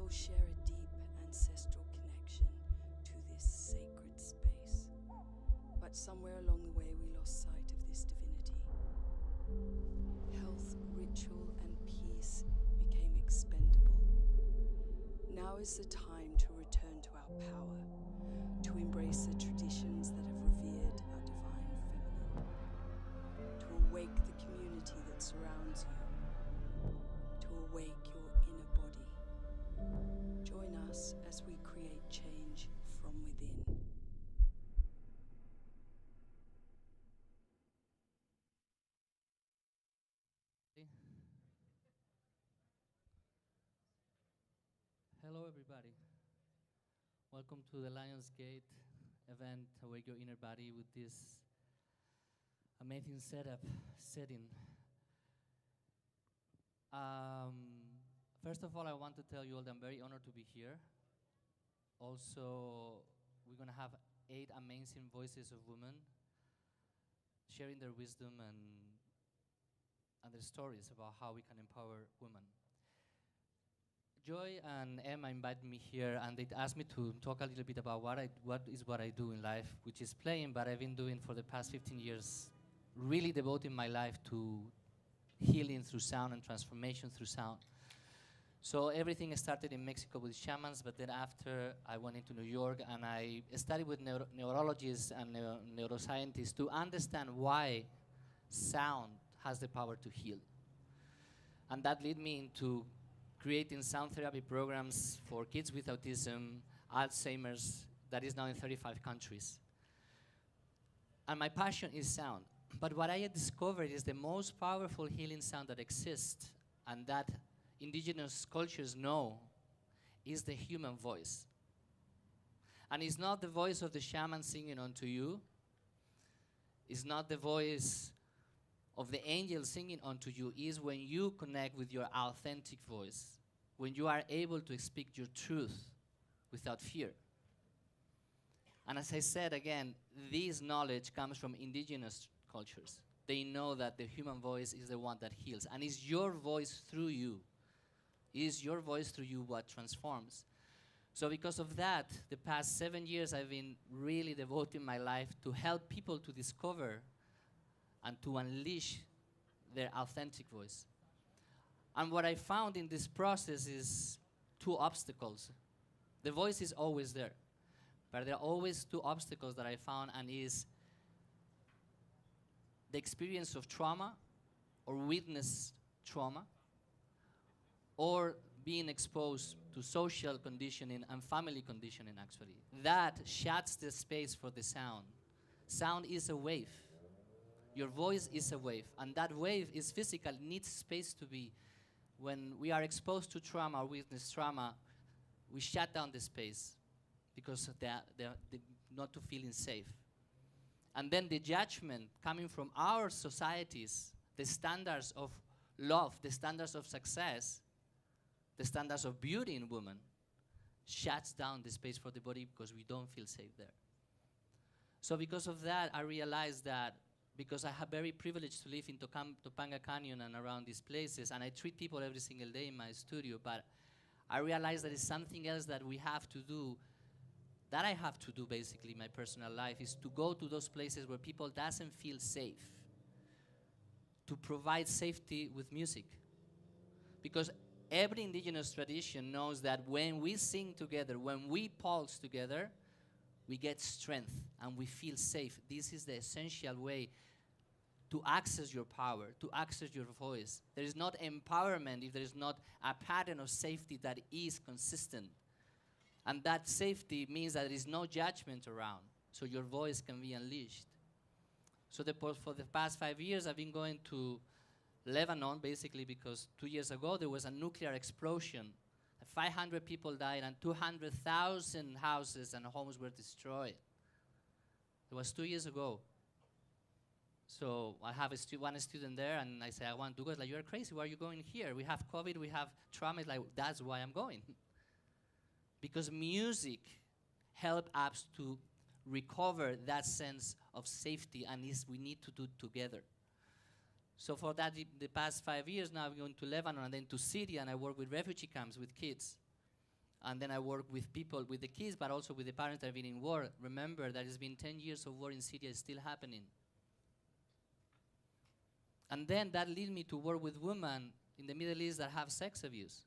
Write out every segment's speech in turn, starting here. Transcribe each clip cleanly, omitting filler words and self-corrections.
all share a deep ancestral connection to this sacred space. But somewhere along the way we lost sight of this divinity. Health, ritual, and peace became expendable. Now is the time to return to our power, to embrace the traditions that have revered our divine feminine, to awake the community that surrounds you, to awake your inner body. Join us as we create change from within. Hello everybody. Welcome to the Lionsgate event, Awake Your Inner Body, with this amazing setting. First of all, I want to tell you all that I'm very honored to be here. Also, we're going to have 8 amazing voices of women sharing their wisdom and their stories about how we can empower women. Joy and Emma invited me here, and they asked me to talk a little bit about what I do in life, which is playing, but I've been doing for the past 15 years, really devoting my life to healing through sound and transformation through sound. So everything started in Mexico with shamans, but then after I went into New York and I studied with neurologists and neuroscientists to understand why sound has the power to heal. And that led me into creating sound therapy programs for kids with autism, Alzheimer's, that is now in 35 countries. And my passion is sound. But what I discovered is the most powerful healing sound that exists, and that indigenous cultures know, is the human voice. And it's not the voice of the shaman singing unto you. It's not the voice of the angel singing unto you. Is when you connect with your authentic voice, when you are able to speak your truth without fear. And as I said again, this knowledge comes from indigenous cultures. They know that the human voice is the one that heals, and it's your voice through you. It is your voice through you what transforms. So because of that, the past 7 years I've been really devoting my life to help people to discover and to unleash their authentic voice. And what I found in this process is 2 obstacles. The voice is always there, but there are always 2 obstacles that I found, and is the experience of trauma or witnessed trauma, or being exposed to social conditioning and family conditioning, actually. That shuts the space for the sound. Sound is a wave. Your voice is a wave, and that wave is physical, needs space to be. When we are exposed to trauma or witness trauma, we shut down the space because they're not to feeling safe. And then the judgment coming from our societies, the standards of love, the standards of success, the standards of beauty in women, shuts down the space for the body because we don't feel safe there. So because of that, I realized that because I have very privileged to live in Topanga Canyon and around these places, and I treat people every single day in my studio, but I realized that it's something else that we have to do, that I have to do basically in my personal life, is to go to those places where people doesn't feel safe, to provide safety with music. Because every indigenous tradition knows that when we sing together, when we pulse together, we get strength and we feel safe. This is the essential way to access your power, to access your voice. There is not empowerment if there is not a pattern of safety that is consistent. And that safety means that there is no judgment around, so your voice can be unleashed. So for the past 5 years, I've been going to Lebanon, basically because 2 years ago there was a nuclear explosion. 500 people died and 200,000 houses and homes were destroyed. It was 2 years ago. So I have one student there, and I say, I want to go. Like, you're crazy. Why are you going here? We have COVID. We have trauma. It's like, that's why I'm going. Because music helps us to recover that sense of safety, and we need to do it together. So for that, the past 5 years now, I'm going to Lebanon and then to Syria, and I work with refugee camps with kids. And then I work with people, with the kids, but also with the parents that have been in war. Remember that it's been 10 years of war in Syria, it's still happening. And then that leads me to work with women in the Middle East that have sex abuse.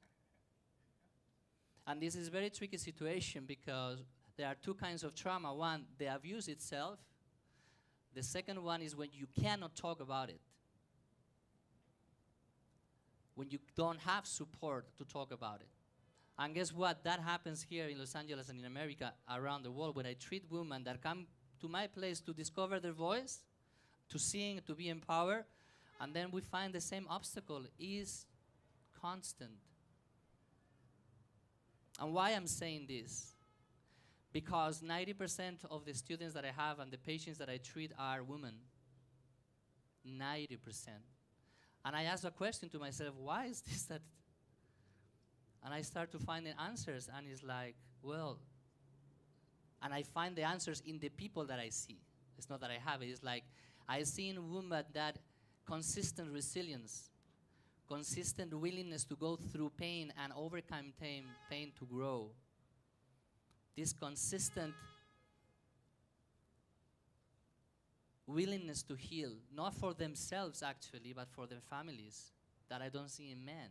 And this is a very tricky situation because there are two kinds of trauma. One, the abuse itself. The second one is when you cannot talk about it. When you don't have support to talk about it. And guess what? That happens here in Los Angeles and in America, around the world, where I treat women that come to my place to discover their voice, to sing, to be empowered, and then we find the same obstacle is constant. And why I'm saying this? Because 90% of the students that I have and the patients that I treat are women. 90%. And I ask a question to myself, why is this that? And I start to find the answers, and it's like, well, and I find the answers in the people that I see. It's not that I have it. It's like I see in women that consistent resilience, consistent willingness to go through pain and overcome pain to grow. This consistent willingness to heal, not for themselves actually, but for their families, that I don't see in men.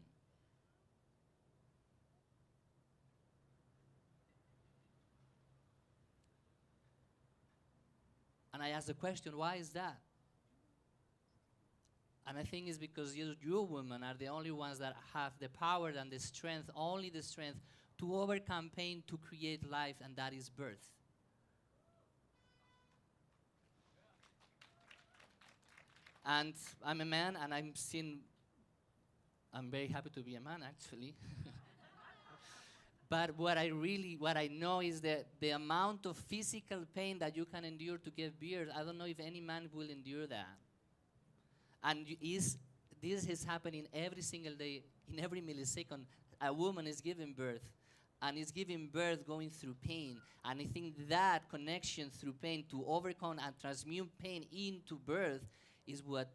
And I ask the question, why is that? And I think it's because you women are the only ones that have the power and the strength, only the strength, to overcome pain, to create life, and that is birth. And I'm a man, and I'm very happy to be a man, actually. But what I know is that the amount of physical pain that you can endure to give birth, I don't know if any man will endure that. And this is happening every single day, in every millisecond. A woman is giving birth, and is giving birth going through pain. And I think that connection through pain to overcome and transmute pain into birth is what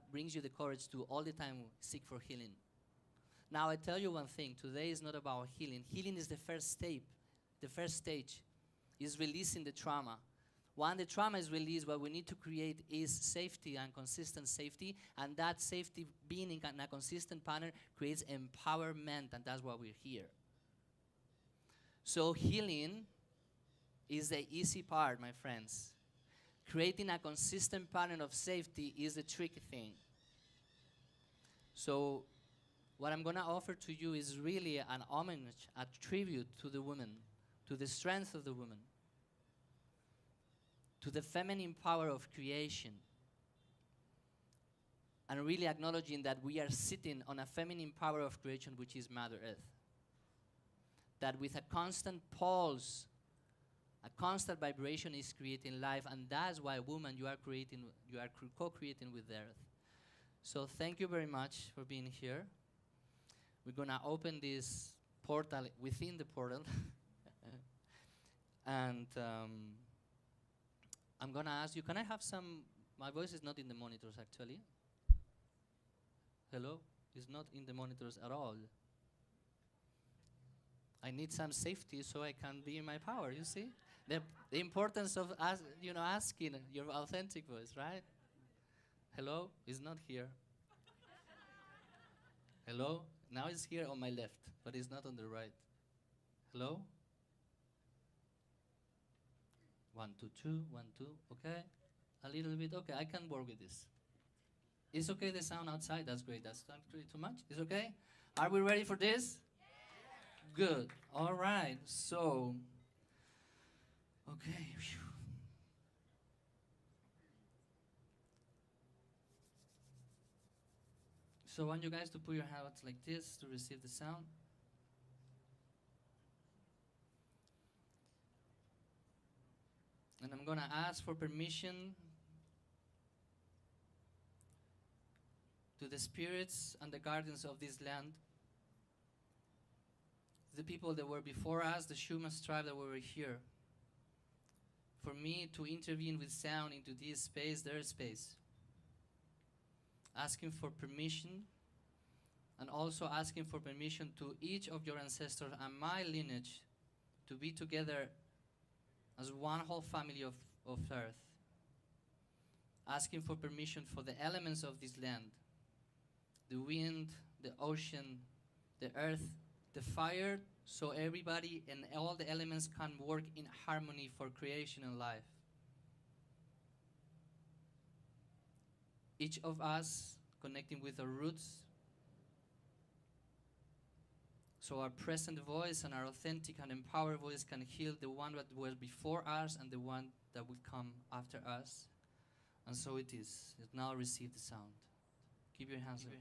brings you the courage to all the time seek for healing. Now, I tell you one thing. Today is not about healing. Healing is the first step. The first stage is releasing the trauma. When the trauma is released, what we need to create is safety and consistent safety. And that safety, being in a consistent pattern, creates empowerment. And that's why we're here. So healing is the easy part, my friends. Creating a consistent pattern of safety is the tricky thing. So what I'm going to offer to you is really an homage, a tribute to the woman, to the strength of the woman, to the feminine power of creation, and really acknowledging that we are sitting on a feminine power of creation, which is Mother Earth. That with a constant pulse, a constant vibration is creating life, and that's why, woman, you are co-creating with the earth. So thank you very much for being here. We're going to open this portal within the portal. And I'm going to ask you, can I have some, my voice is not in the monitors actually. Hello? It's not in the monitors at all. I need some safety so I can be in my power, you see? The importance of asking your authentic voice, right? Hello? It's not here. Hello? Now it's here on my left, but it's not on the right. Hello? 1, 2, 2, 1, 2, okay? A little bit, okay, I can work with this. It's okay, the sound outside, that's great. That's not really too much, it's okay? Are we ready for this? Yeah. Good, all right, so, okay. Whew. So I want you guys to put your hands like this to receive the sound. And I'm going to ask for permission to the spirits and the guardians of this land, the people that were before us, the Schumann tribe that were here, for me to intervene with sound into this space, their space, asking for permission and also asking for permission to each of your ancestors and my lineage to be together as one whole family of earth. Asking for permission for the elements of this land, the wind, the ocean, the earth, the fire, so everybody and all the elements can work in harmony for creation and life. Each of us connecting with our roots, so our present voice and our authentic and empowered voice can heal the one that was before us and the one that will come after us. And so it is. It now receive the sound. Keep your hands up.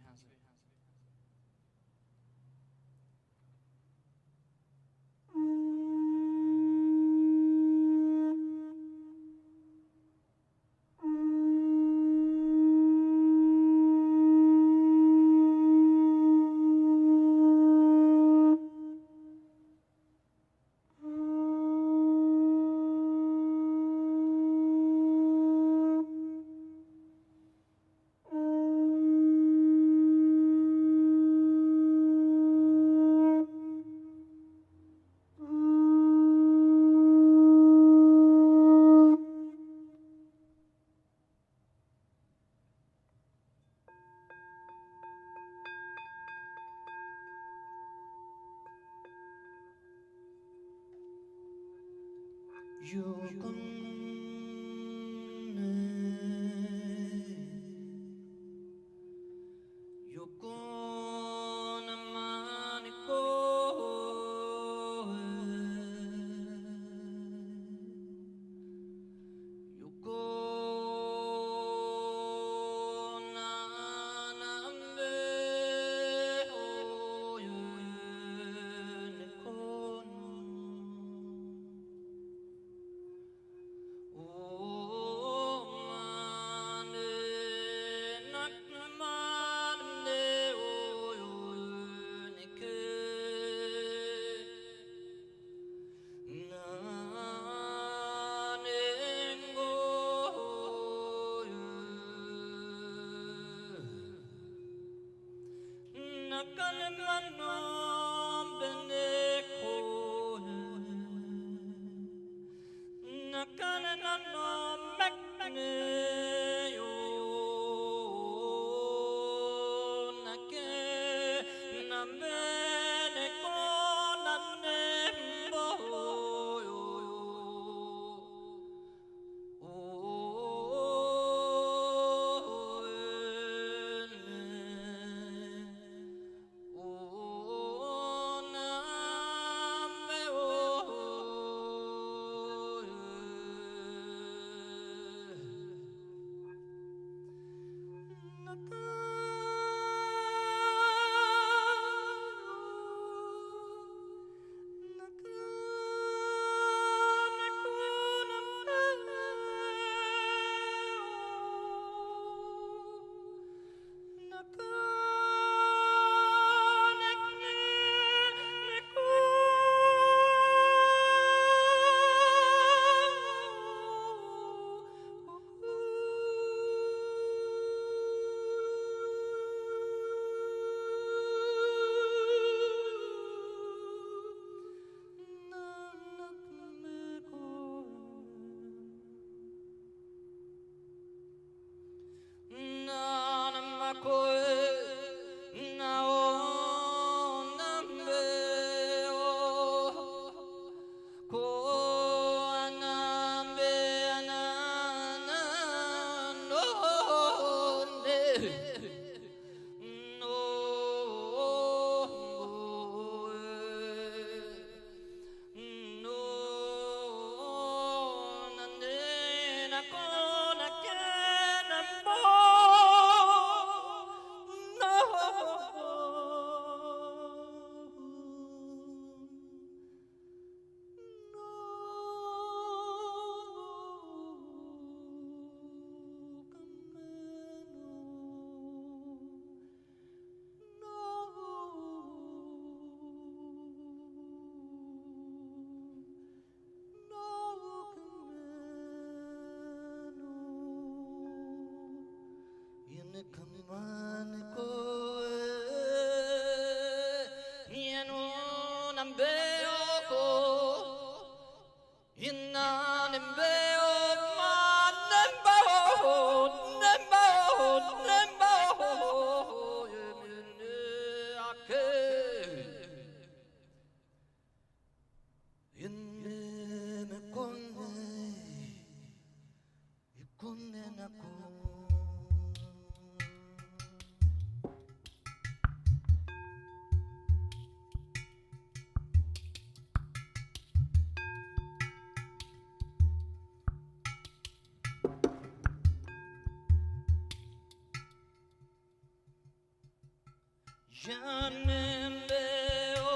Ya no veo,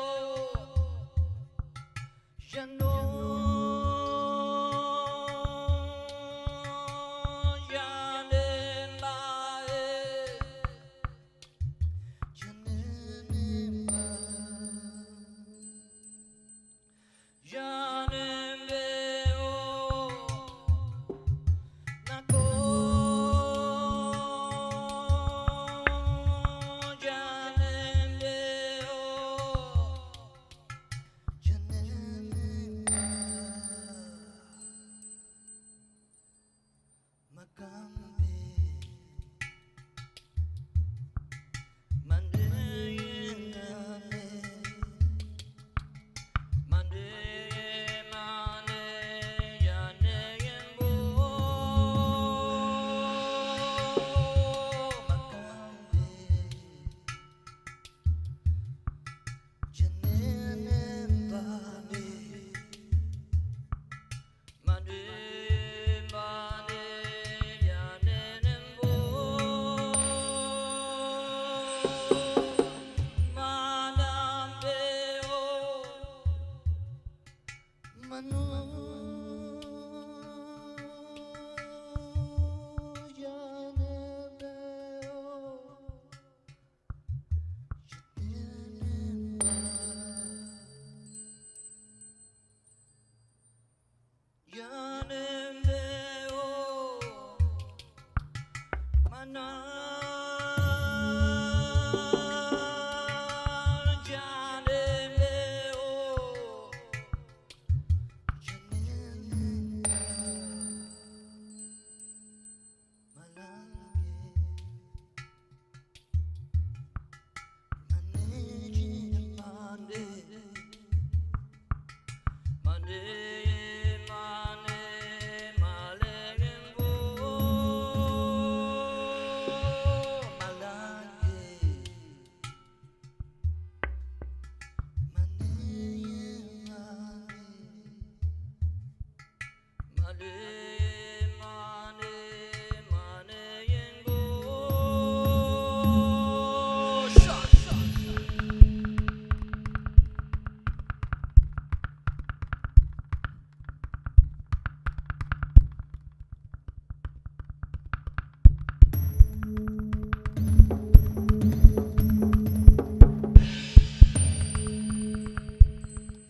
ya no, ya no mae, ya no mae, ya no veo na ko, ya no veo, ya no mae, makambi.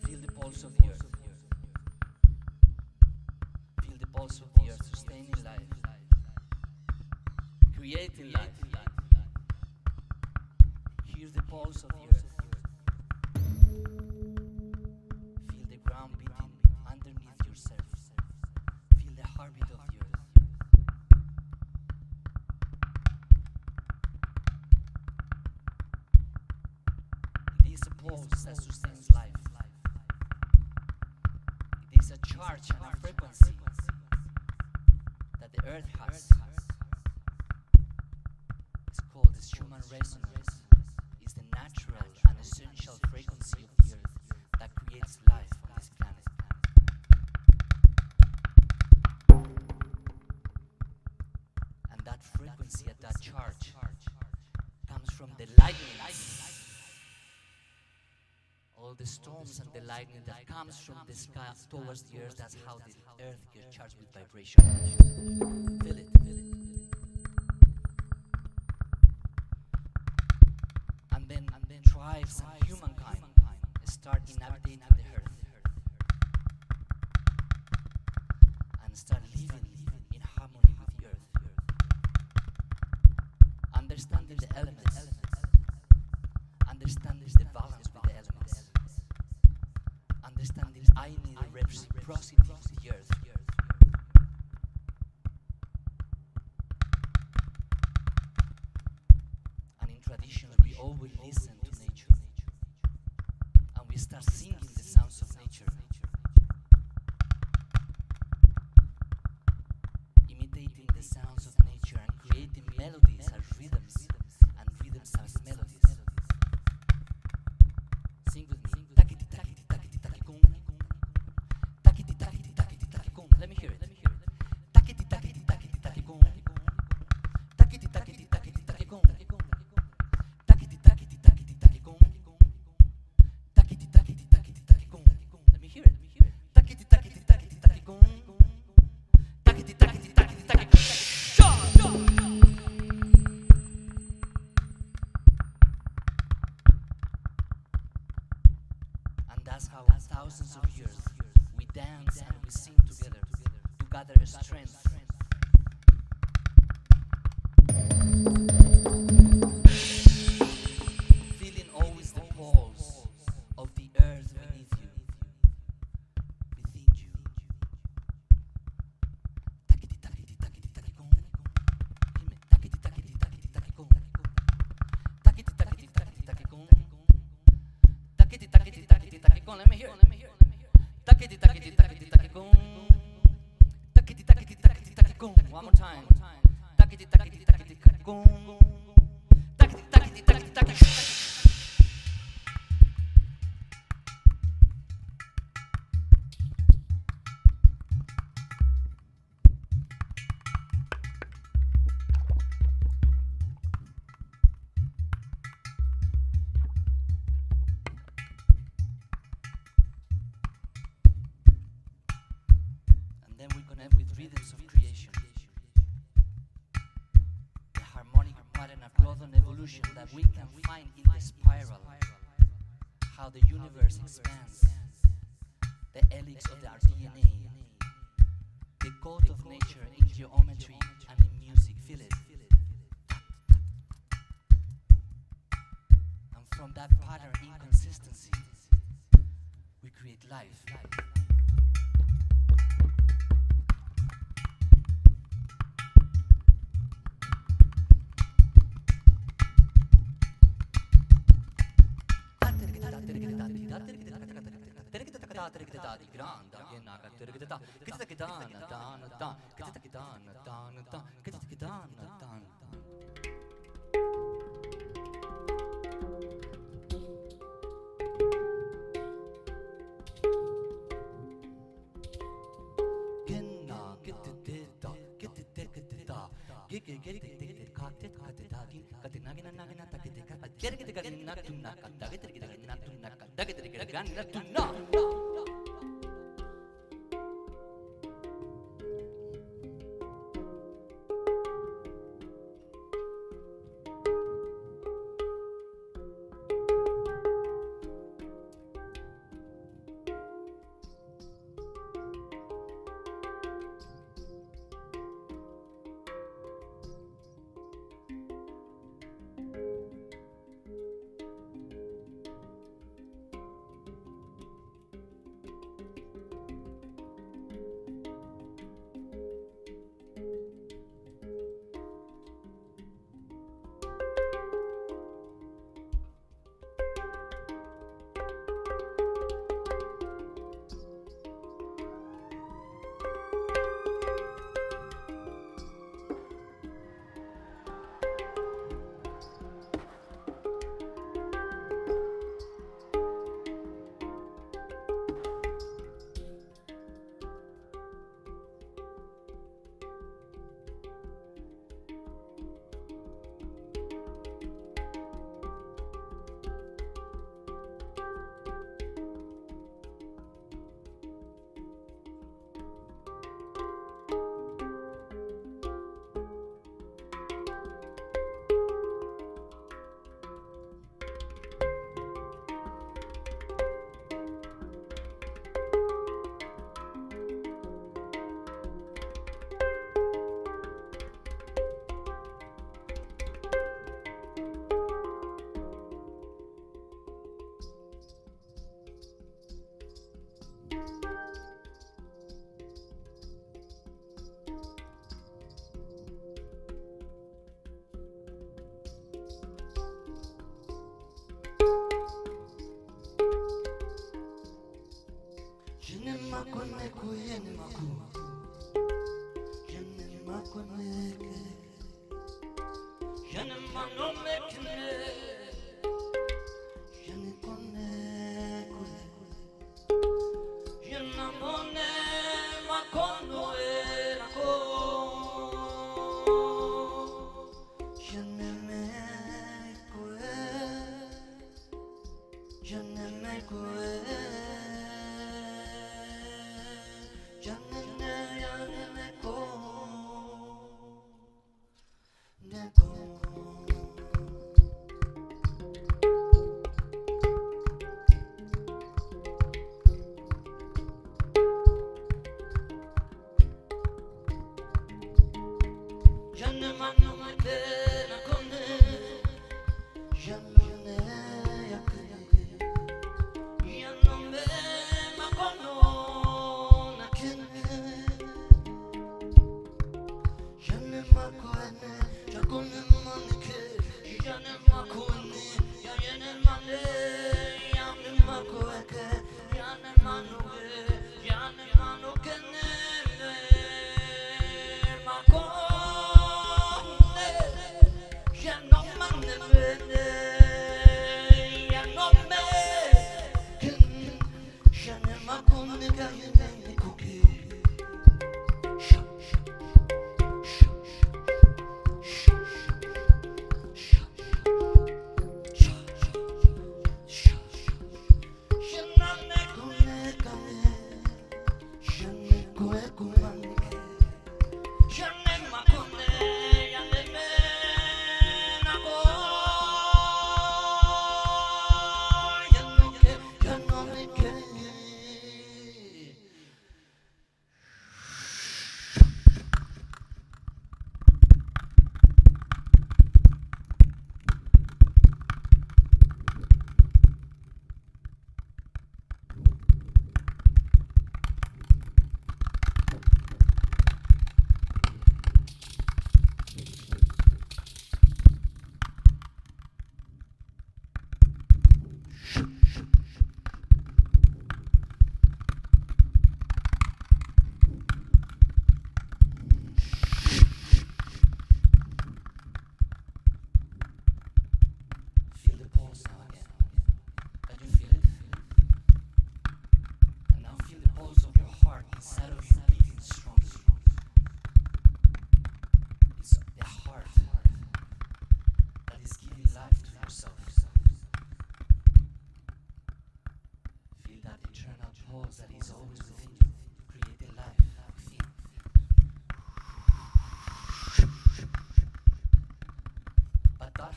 Feel the pulse of the earth. Feel the pulse of the earth, sustaining life, creating life. Hear the pulse of the earth. Feel the ground beating underneath yourself. Feel the heartbeat of the earth. It is a pulse that sustains life. It is a charge and a frequency that the earth has. It's called this human resonance. It's the natural and essential frequency of the earth that creates life on this planet. And that frequency and that charge comes from the lightnings. All the storms and the lightning that comes from the sky towards the earth, that's how the earth gets charged with vibration. Feel it, feel it. And then tribes and humankind start inhabiting the earth and start living in harmony with the earth, understanding the elements, understanding the balance with the elements, understanding I need the reciprocity of the earth. And in traditions we always listen to nature, and we start singing the sounds of nature, imitating the sounds of nature and creating melodies as rhythms and rhythms as melodies. Sing with me. Takiti takiti takiti takikung. Takiti takiti takiti takikung. Let me hear it. Takiti takiti takiti takikung. Takiti takiti takiti takikung. Takiti takiti takiti thousands of years, we dance and we sing together to gather strength. Feeling always the pulse of the earth beneath you, within you. Takiti takiti takiti takikon. Dime, takiti takiti takiti takikon. Takiti takiti takiti takikon. Takiti takiti takiti takikon. Let me hear. Takiti takiti takiti takikon. Takiti takiti takiti takikon. One more time. Takiti takiti takiti takikon. Takiti takiti takiti takikon. And then we connect with rhythms of creation, the harmonic pattern of growth and evolution that we can find in the spiral, how the universe expands, the helix of our DNA, the code of nature in geometry and in music. Feel it. And from that pattern inconsistency, we create life.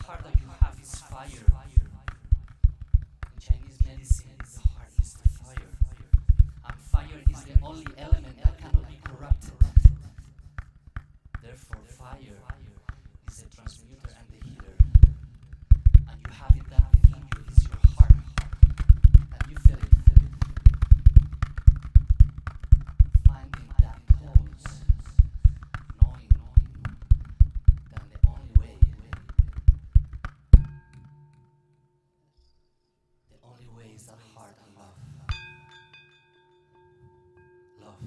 heart that you have is fire. In Chinese medicine, the heart is the fire. And fire is the only element that cannot be corrupted. Therefore, fire is the transmuter and the healer. And you have it that within you. It is your heart. And you feel it. Finding that pulse. Knowing that the only way is that heart and love. Love.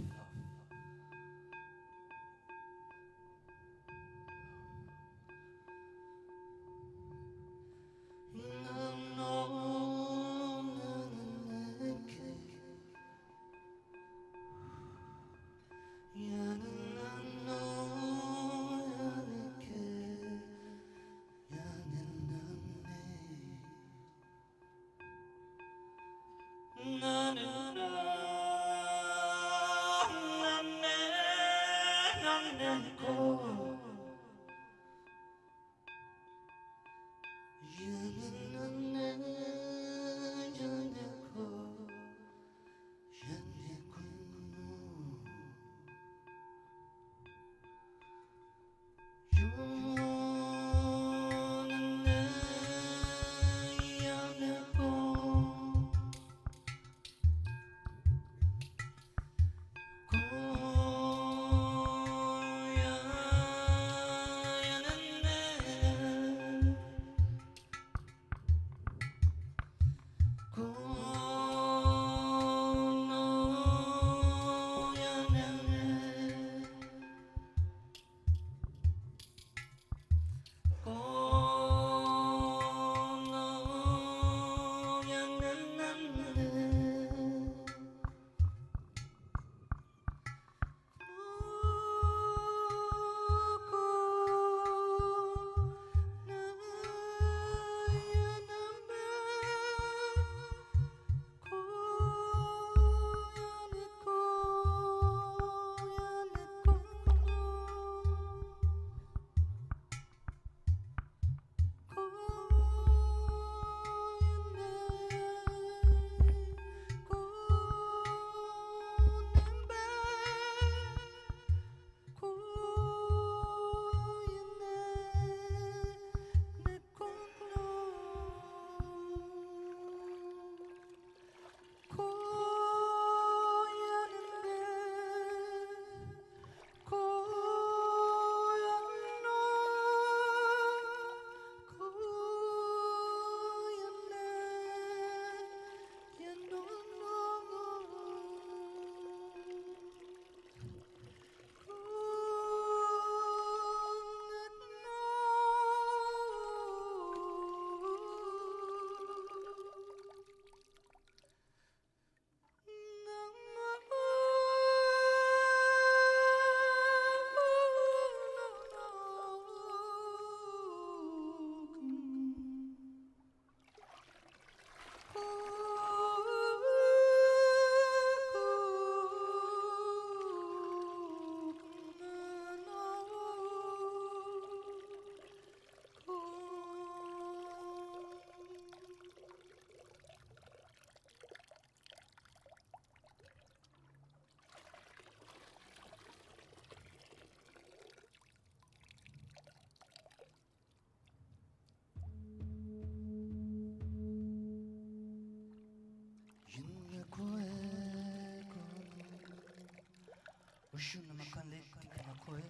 Oshun makale tikakoe,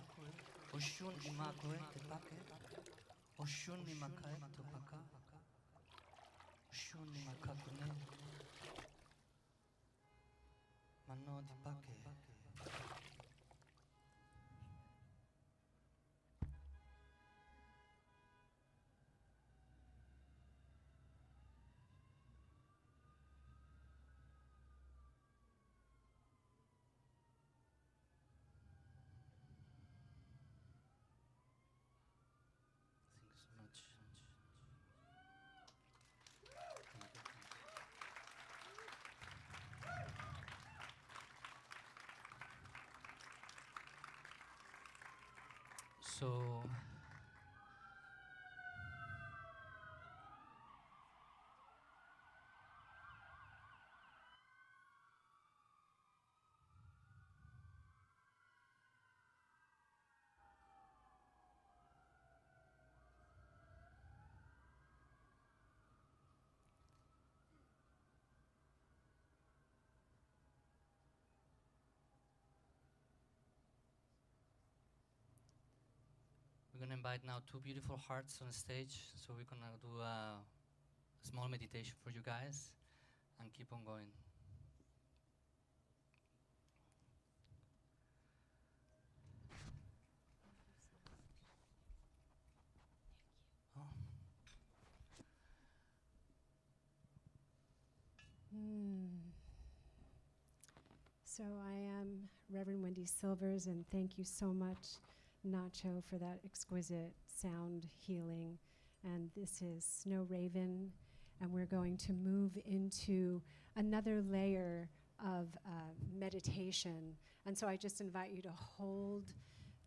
Oshun imakoe tepake, Oshun imakae topaka, Oshun imakakune, Mano dipake. So We're going to invite now two beautiful hearts on stage, so we're going to do a small meditation for you guys and keep on going. So I am Reverend Wendy Silvers, and thank you so much, Nacho, for that exquisite sound healing. And this is Snow Raven, and we're going to move into another layer of meditation. And so I just invite you to hold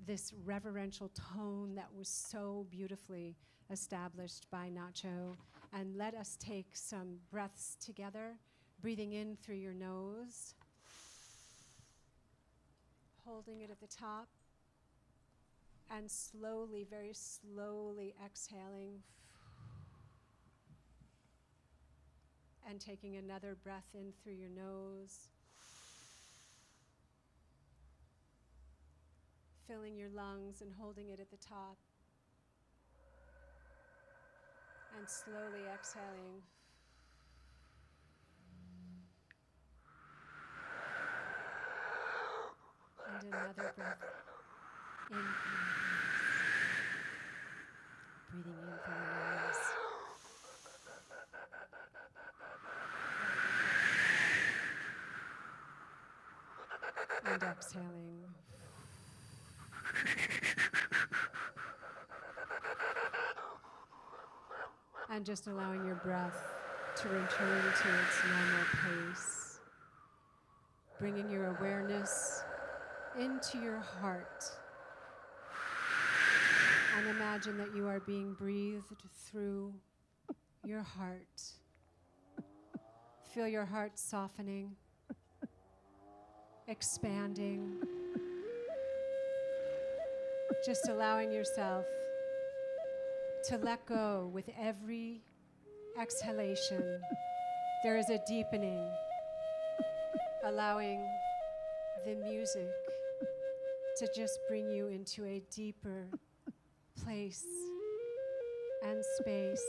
this reverential tone that was so beautifully established by Nacho, and let us take some breaths together, breathing in through your nose, holding it at the top, and slowly, very slowly exhaling, and taking another breath in through your nose, filling your lungs and holding it at the top, and slowly exhaling. And another breath in through your nose. Breathing in through your nose. And exhaling. And just allowing your breath to return to its normal pace. Bringing your awareness into your heart. And imagine that you are being breathed through your heart. Feel your heart softening, expanding. Just allowing yourself to let go with every exhalation. There is a deepening, allowing the music to just bring you into a deeper place and space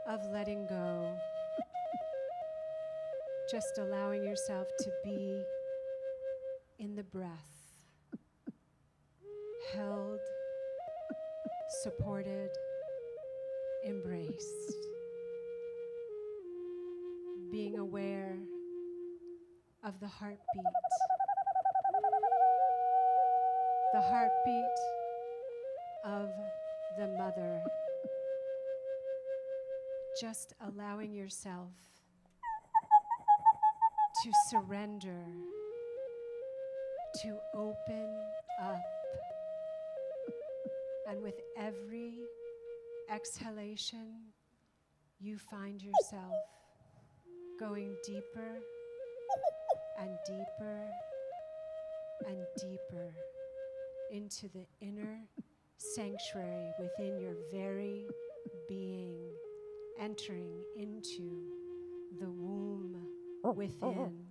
of letting go. Just allowing yourself to be in the breath, held, supported, embraced. Being aware of the heartbeat. The heartbeat of the mother. Just allowing yourself to surrender, to open up. And with every exhalation, you find yourself going deeper and deeper and deeper into the inner sanctuary within your very being, entering into the womb within.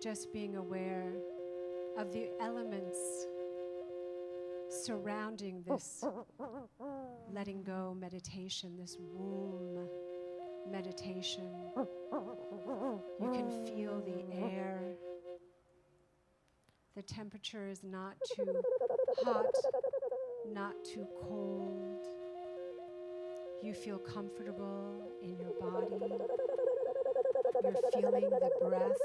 Just being aware of the elements surrounding this letting go meditation, this womb meditation. You can feel the air. The temperature is not too hot, not too cold. You feel comfortable in your body. You're feeling the breath,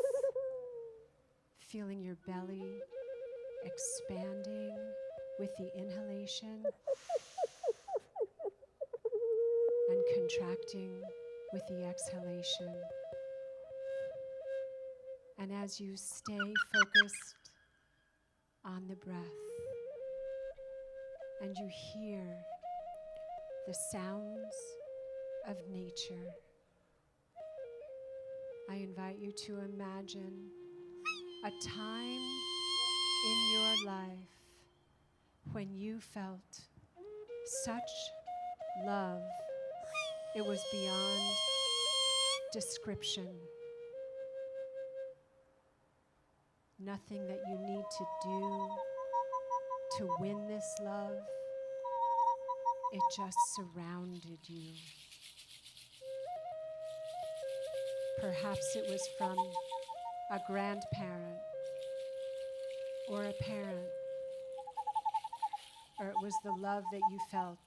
feeling your belly expanding with the inhalation and contracting with the exhalation. And as you stay focused on the breath and you hear the sounds of nature, I invite you to imagine a time in your life when you felt such love, it was beyond description. Nothing that you need to do to win this love, it just surrounded you. Perhaps it was from a grandparent or a parent, or it was the love that you felt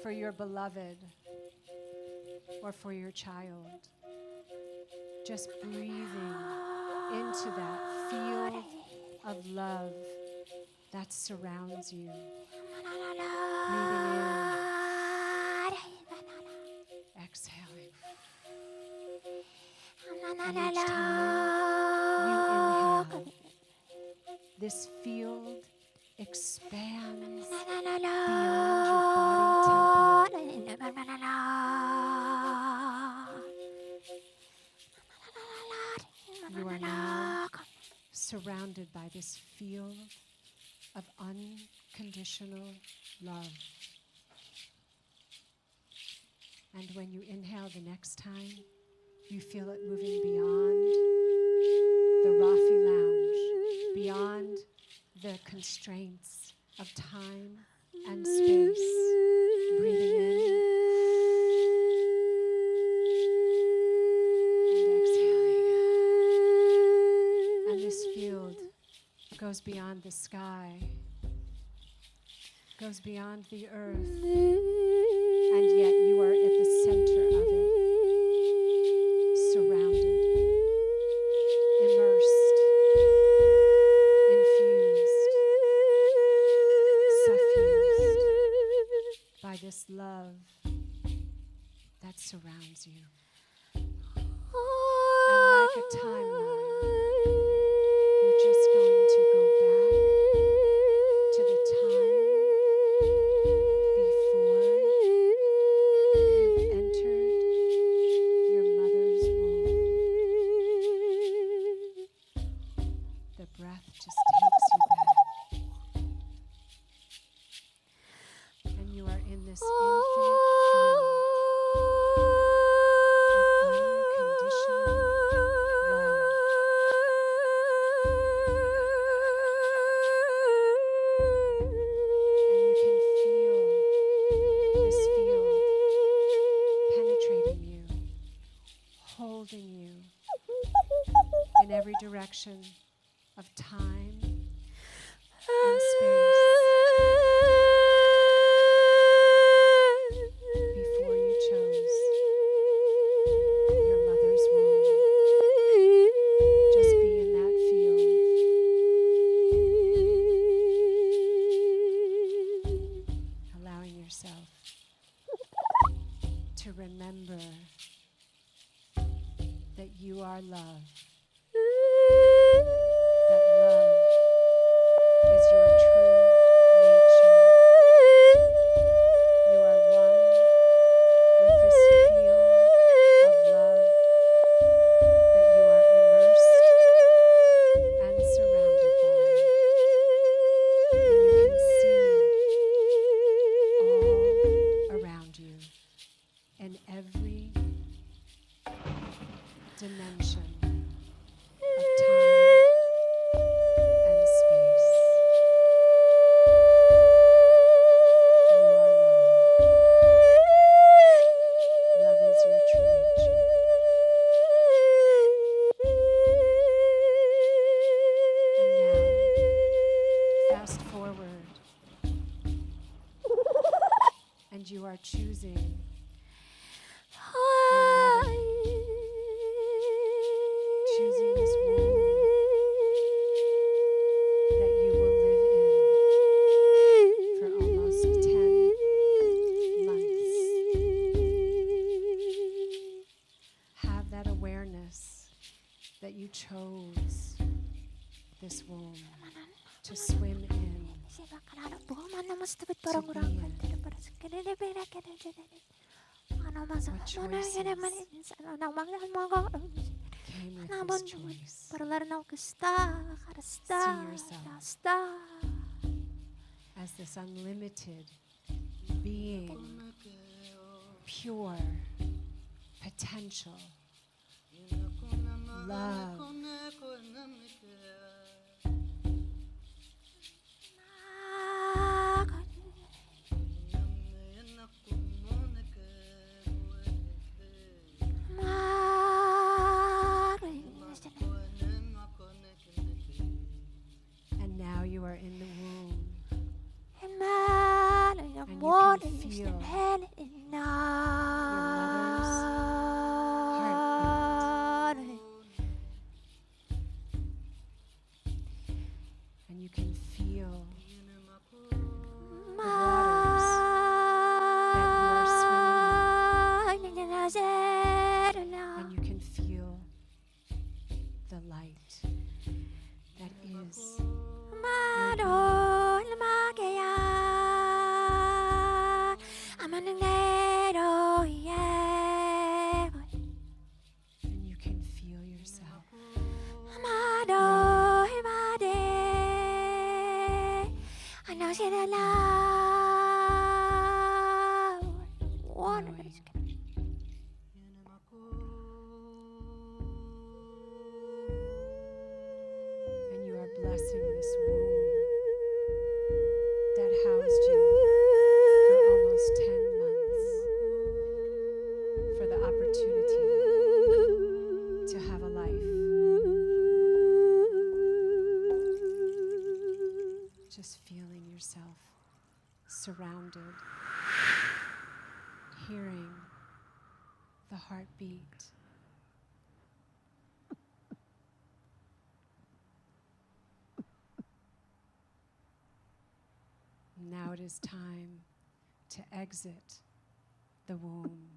for your beloved or for your child. Just breathing into that field of love that surrounds you. Breathing in, exhaling. And each time you inhale, this field expands beyond your body temple. You are now surrounded by this field of unconditional love. And when you inhale the next time, you feel it moving beyond the Rafi Lounge, beyond the constraints of time and space. Breathing in and exhaling. And this field goes beyond the sky, goes beyond the earth, and yet you are at the center of it, surrounded, immersed, infused, suffused by this love that surrounds you. And like a timeline, you're just going to go back to the time before you entered your mother's womb. The breath just takes you back. And you are in this infinite field of unconditional love. And you can feel this field penetrating you, holding you in every direction of time and space. Before you chose your mother's womb, just be in that field, allowing yourself to remember that you are love, that love is your true nature. You are one with this field of love that you are immersed and surrounded by. And you can see all around you in every dimension of time and space. You are love. Love is your true nature. And now, fast forward, and you are choosing your mother, choosing this womb that you will live in for almost 10 months. Have that awareness that you chose this womb to swim in, to be in. What choices came with this choice? See yourself as this unlimited being, pure potential, love, feel your mother's heartbeat. And you can feel the waters that you are swimming in. And you can feel the light that is and you can feel yourself and you are blessing this womb that housed you for almost 10 months for the opportunity to have a life. Just feeling yourself surrounded, hearing the heartbeat. Now it is time to exit the womb.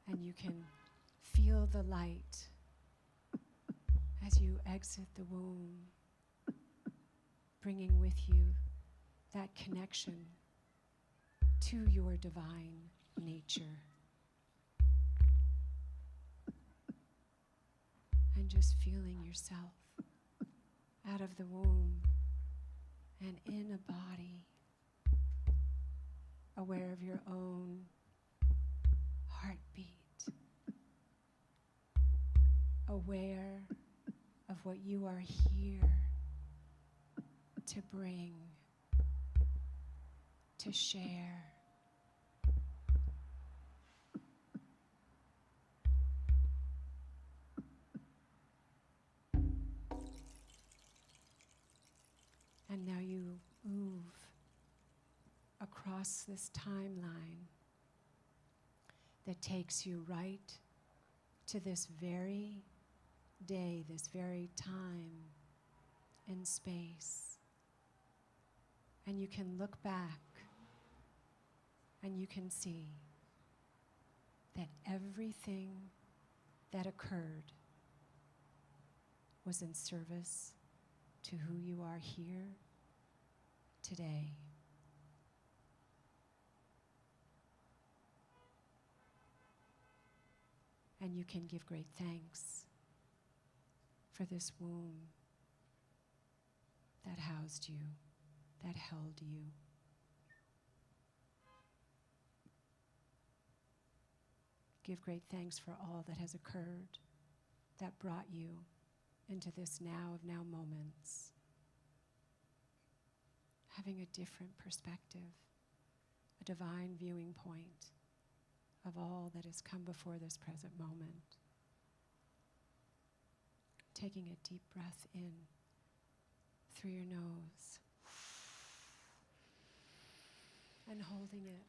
And you can feel the light as you exit the womb, bringing with you that connection to your divine nature. And just feeling yourself out of the womb and in a body, aware of your own heartbeat, aware of what you are here to bring, to share. And now you move across this timeline that takes you right to this very day, this very time in space. And you can look back and you can see that everything that occurred was in service to who you are here today. And you can give great thanks for this womb that housed you, that held you. Give great thanks for all that has occurred that brought you into this now of now moments. Having a different perspective, a divine viewing point of all that has come before this present moment. Taking a deep breath in through your nose and holding it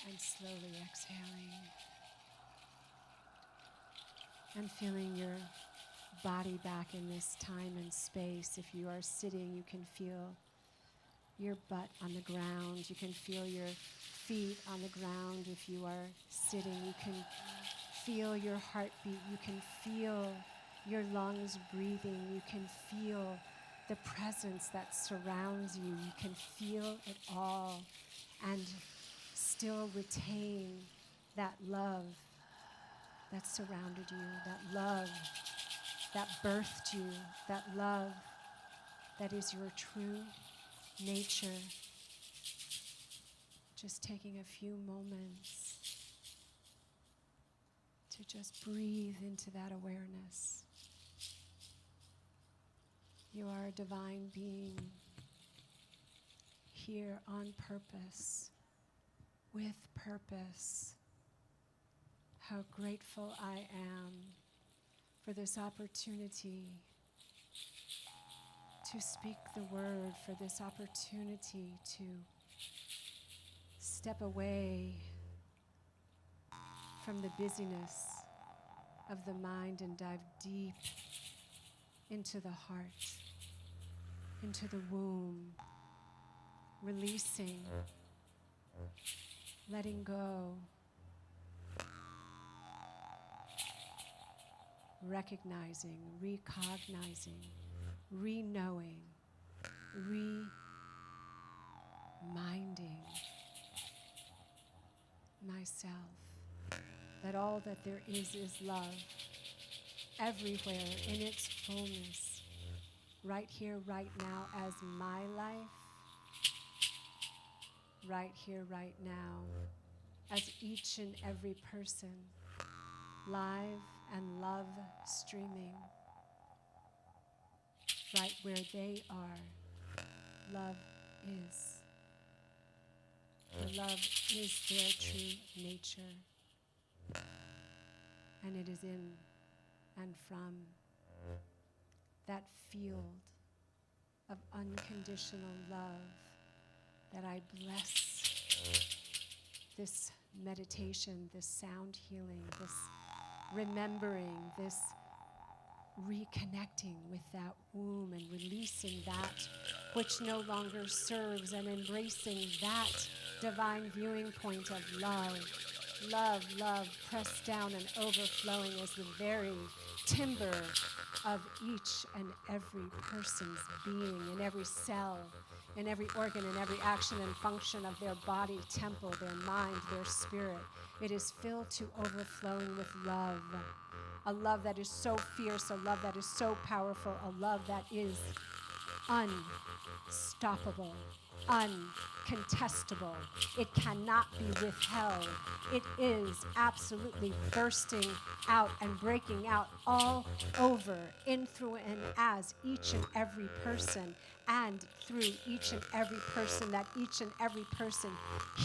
and slowly exhaling and feeling your body back in this time and space. If you are sitting, you can feel your butt on the ground. You can feel your feet on the ground. If you are sitting, you can feel your heartbeat. You can feel your lungs breathing. You can feel the presence that surrounds you. You can feel it all and still retain that love that surrounded you, that love that birthed you, that love that is your true nature. Just taking a few moments to just breathe into that awareness. You are a divine being here on purpose, with purpose. How grateful I am for this opportunity to speak the word, for this opportunity to step away from the busyness of the mind and dive deep into the heart, into the womb, releasing, letting go, recognizing, recognizing, re-knowing, reminding myself that all that there is love, everywhere in its fullness, right here, right now, as my life, right here, right now, as each and every person, live and love streaming, right where they are, love is. For love is their true nature, and it is in and from that field of unconditional love that I bless this meditation, this sound healing, this remembering, this reconnecting with that womb and releasing that which no longer serves and embracing that divine viewing point of love. Love, love, pressed down and overflowing as the very timber of each and every person's being, in every cell, in every organ, in every action and function of their body, temple, their mind, their spirit. It is filled to overflowing with love. A love that is so fierce, a love that is so powerful, a love that is unstoppable, uncontestable. It cannot be withheld. It is absolutely bursting out and breaking out all over, in, through, and as each and every person, and through each and every person that each and every person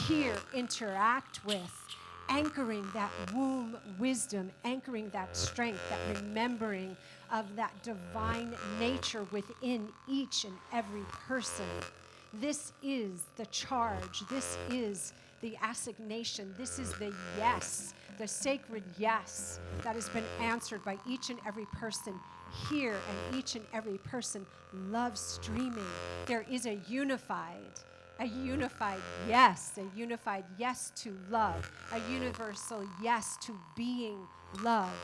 here interact with. Anchoring that womb wisdom, anchoring that strength, that remembering of that divine nature within each and every person. This is the charge. This is the assignation. This is the yes, the sacred yes that has been answered by each and every person here and each and every person love streaming. There is a unified yes, a unified yes to love, a universal yes to being love.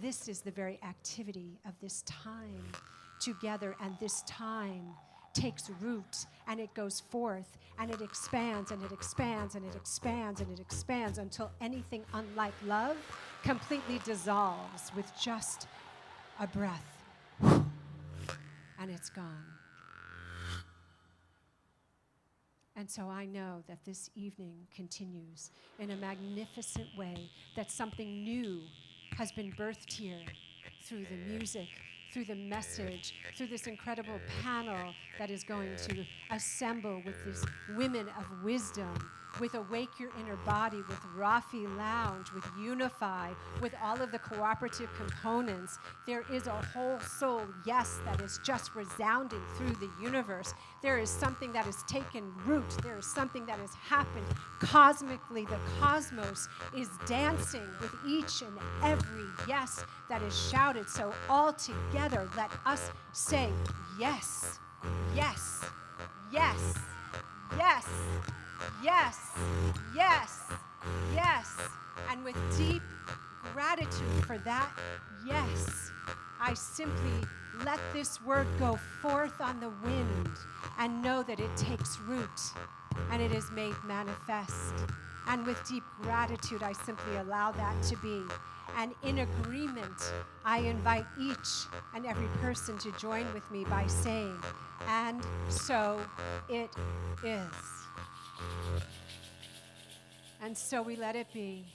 This is the very activity of this time together, and this time takes root, and it goes forth, and it expands, and it expands, and it expands, and it expands until anything unlike love completely dissolves with just a breath, and it's gone. And so I know that this evening continues in a magnificent way, that something new has been birthed here through the music, through the message, through this incredible panel that is going to assemble with these women of wisdom, with Awake Your Inner Body, with Rafi Lounge, with UNIFY, with all of the cooperative components. There is a whole soul yes that is just resounding through the universe. There is something that has taken root. There is something that has happened cosmically. The cosmos is dancing with each and every yes that is shouted. So all together, let us say yes, yes, yes, yes, yes, yes, yes. And with deep gratitude for that yes, I simply let this word go forth on the wind and know that it takes root and it is made manifest. And with deep gratitude, I simply allow that to be. And in agreement, I invite each and every person to join with me by saying, and so it is. And so we let it be.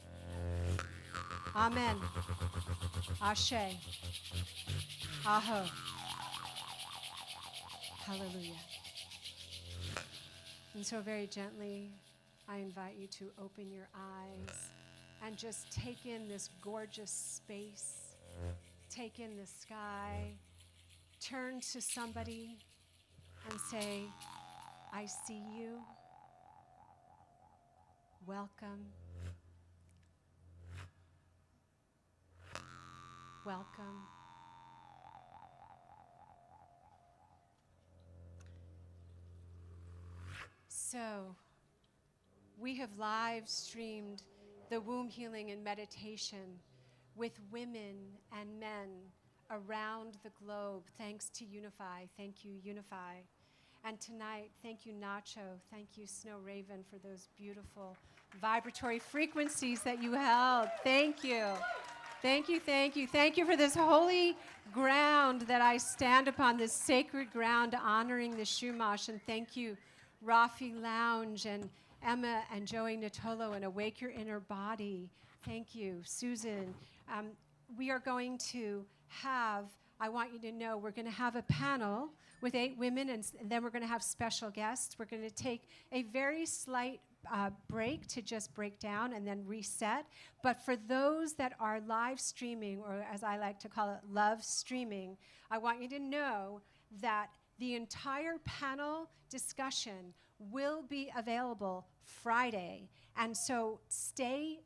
Amen. Ashe. Aho. Hallelujah. And so very gently, I invite you to open your eyes and just take in this gorgeous space take in the sky, turn to somebody and say, I see you. Welcome. Welcome. So, we have live streamed the womb healing and meditation with women and men around the globe, thanks to UNIFY. Thank you, UNIFY. And tonight, thank you, Nacho. Thank you, Snow Raven, for those beautiful vibratory frequencies that you held. Thank you. Thank you, thank you. Thank you for this holy ground that I stand upon, this sacred ground honoring the Shumash. And thank you, Rafi Lounge and Emma and Joey Natolo and Awake Your Inner Body. Thank you, Susan. We are going to have, I want you to know, we're going to have a panel with 8 women, and then we're going to have special guests. We're going to take a very slight break to just break down and then reset. But for those that are live streaming, or as I like to call it, love streaming, I want you to know that the entire panel discussion will be available Friday. And so stay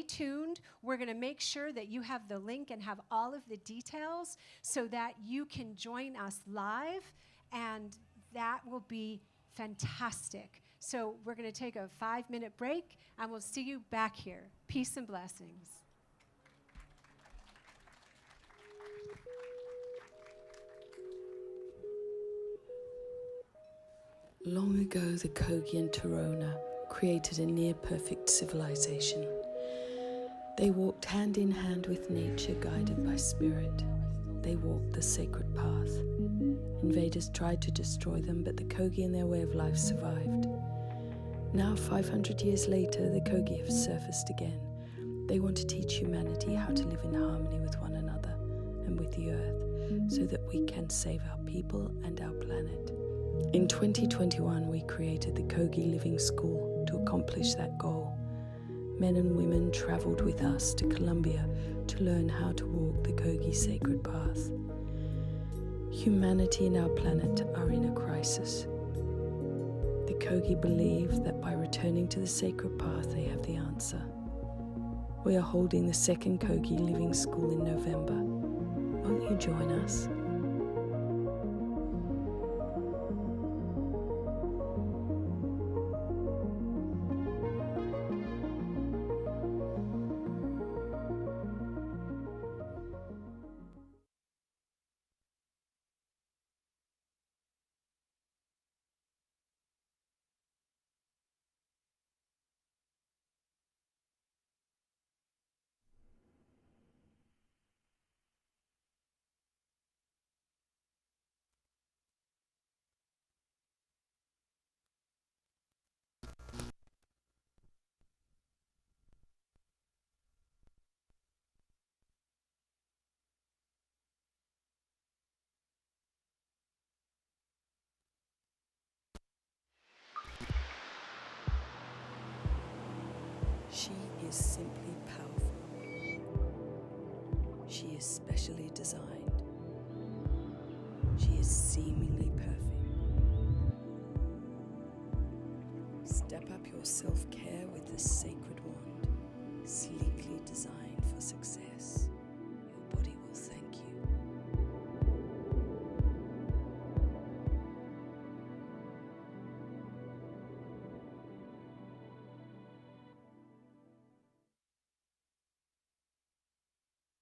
tuned. We're going to make sure that you have the link and have all of the details so that you can join us live, and that will be fantastic. So we're going to take a 5-minute break, and we'll see you back here. Peace and blessings. Long ago, the Kogi and Torona created a near-perfect civilization. They walked hand in hand with nature, guided by spirit. They walked the sacred path. Invaders tried to destroy them, but the Kogi and their way of life survived. Now, 500 years later, the Kogi have surfaced again. They want to teach humanity how to live in harmony with one another and with the earth, so that we can save our people and our planet. In 2021, we created the Kogi Living School to accomplish that goal. Men and women traveled with us to Colombia to learn how to walk the Kogi sacred path. Humanity and our planet are in a crisis. The Kogi believe that by returning to the sacred path, they have the answer. We are holding the second Kogi Living School in November. Won't you join us? She is simply powerful. She is specially designed. She is seemingly perfect. Step up your self-care with the sacred